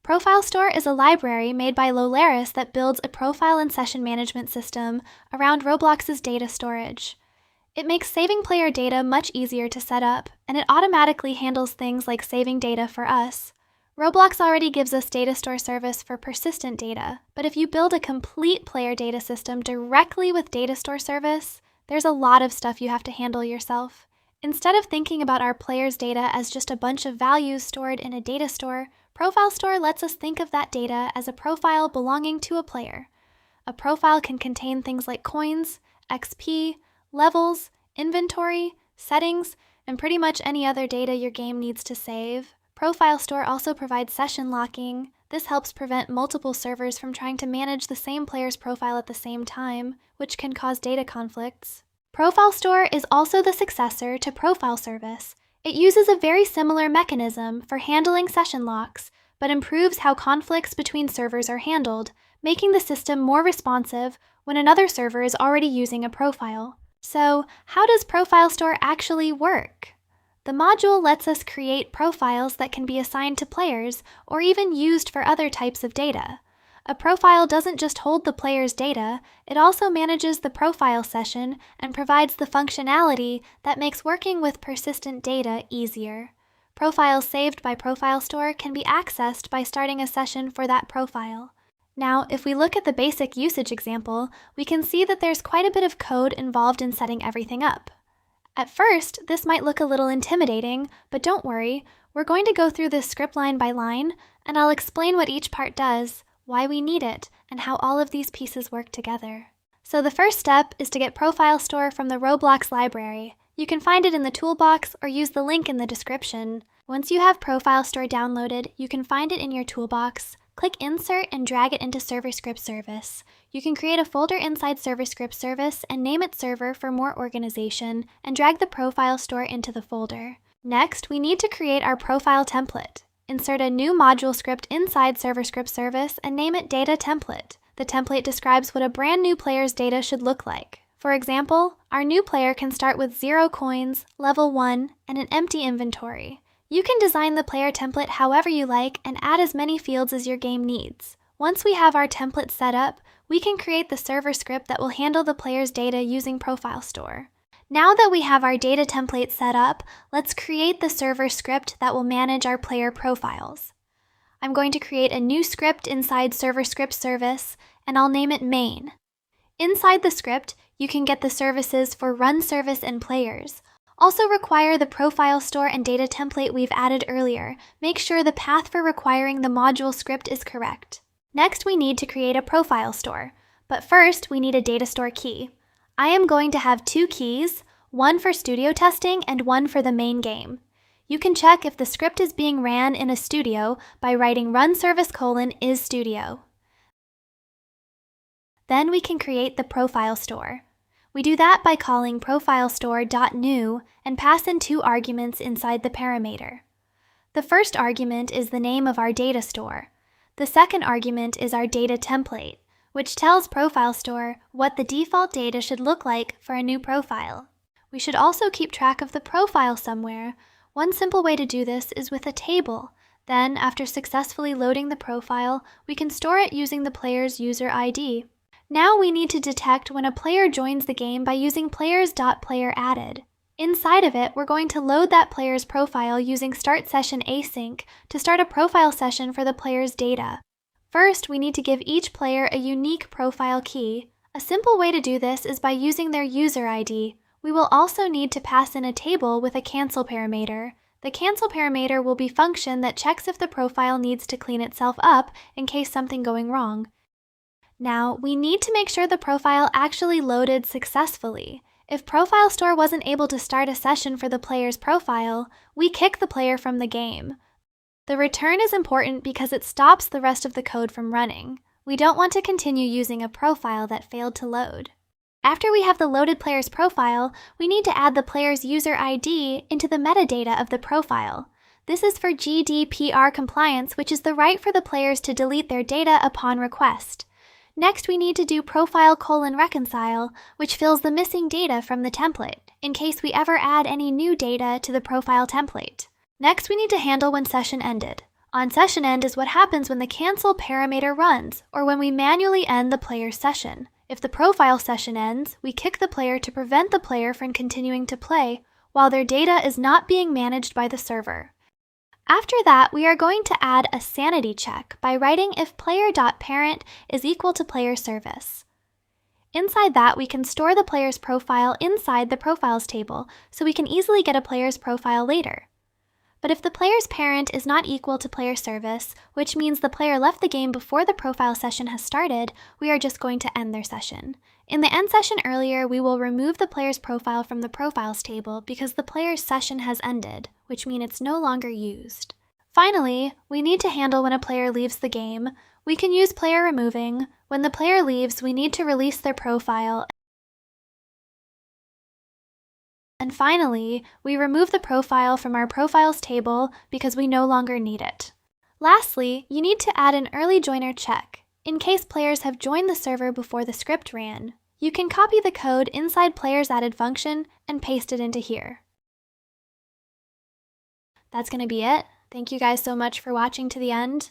ProfileStore is a library made by Lolaris that builds a profile and session management system around Roblox's data storage. It makes saving player data much easier to set up, and it automatically handles things like saving data for us. Roblox already gives us DataStore service for persistent data, but if you build a complete player data system directly with DataStore service, there's a lot of stuff you have to handle yourself. Instead of thinking about our players' data as just a bunch of values stored in a data store, ProfileStore lets us think of that data as a profile belonging to a player. A profile can contain things like coins, XP, levels, inventory, settings, and pretty much any other data your game needs to save. ProfileStore also provides session locking. This helps prevent multiple servers from trying to manage the same player's profile at the same time, which can cause data conflicts. ProfileStore is also the successor to Profile Service. It uses a very similar mechanism for handling session locks, but improves how conflicts between servers are handled, making the system more responsive when another server is already using a profile. So, how does ProfileStore actually work? The module lets us create profiles that can be assigned to players or even used for other types of data. A profile doesn't just hold the player's data, it also manages the profile session and provides the functionality that makes working with persistent data easier. Profiles saved by ProfileStore can be accessed by starting a session for that profile. Now, if we look at the basic usage example, we can see that there's quite a bit of code involved in setting everything up. At first, this might look a little intimidating, but don't worry, we're going to go through this script line by line, and I'll explain what each part does, why we need it, and how all of these pieces work together. So the first step is to get ProfileStore from the Roblox library. You can find it in the toolbox or use the link in the description. Once you have ProfileStore downloaded, you can find it in your toolbox. Click Insert and drag it into Server Script Service. You can create a folder inside Server Script Service and name it Server for more organization, and drag the ProfileStore into the folder. Next, we need to create our profile template. Insert a new module script inside Server Script Service and name it Data Template. The template describes what a brand new player's data should look like. For example, our new player can start with 0 coins, level 1, and an empty inventory. You can design the player template however you like and add as many fields as your game needs. Once we have our template set up, we can create the server script that will handle the player's data using ProfileStore. Now that we have our data template set up, let's create the server script that will manage our player profiles. I'm going to create a new script inside Server Script Service, and I'll name it Main. Inside the script, you can get the services for Run Service and Players. Also require the ProfileStore and data template we've added earlier. Make sure the path for requiring the module script is correct. Next, we need to create a ProfileStore, but first we need a DataStore key. I am going to have 2 keys, one for studio testing and one for the main game. You can check if the script is being ran in a studio by writing runService:\isStudio. Then we can create the ProfileStore. We do that by calling ProfileStore.new and pass in 2 arguments inside the parameter. The first argument is the name of our data store. The second argument is our data template, which tells ProfileStore what the default data should look like for a new profile. We should also keep track of the profile somewhere. One simple way to do this is with a table. Then, after successfully loading the profile, we can store it using the player's user ID. Now we need to detect when a player joins the game by using players.playerAdded. Inside of it, we're going to load that player's profile using startSessionAsync to start a profile session for the player's data. First, we need to give each player a unique profile key. A simple way to do this is by using their user ID. We will also need to pass in a table with a cancel parameter. The cancel parameter will be a function that checks if the profile needs to clean itself up in case something going wrong. Now, we need to make sure the profile actually loaded successfully. If ProfileStore wasn't able to start a session for the player's profile, we kick the player from the game. The return is important because it stops the rest of the code from running. We don't want to continue using a profile that failed to load. After we have the loaded player's profile, we need to add the player's user ID into the metadata of the profile. This is for GDPR compliance, which is the right for the players to delete their data upon request. Next, we need to do profile::reconcile, which fills the missing data from the template, in case we ever add any new data to the profile template. Next, we need to handle when session ended. On session end is what happens when the cancel parameter runs, or when we manually end the player's session. If the profile session ends, we kick the player to prevent the player from continuing to play while their data is not being managed by the server. After that, we are going to add a sanity check by writing if player.parent is equal to player service. Inside that, we can store the player's profile inside the profiles table, so we can easily get a player's profile later. But if the player's parent is not equal to player service, which means the player left the game before the profile session has started, we are just going to end their session. In the end session earlier, we will remove the player's profile from the profiles table because the player's session has ended, which means it's no longer used. Finally, we need to handle when a player leaves the game. We can use player removing. When the player leaves, we need to release their profile. And finally, we remove the profile from our profiles table because we no longer need it. Lastly, you need to add an early joiner check, in case players have joined the server before the script ran. You can copy the code inside player's added function and paste it into here. That's going to be it. Thank you guys so much for watching to the end.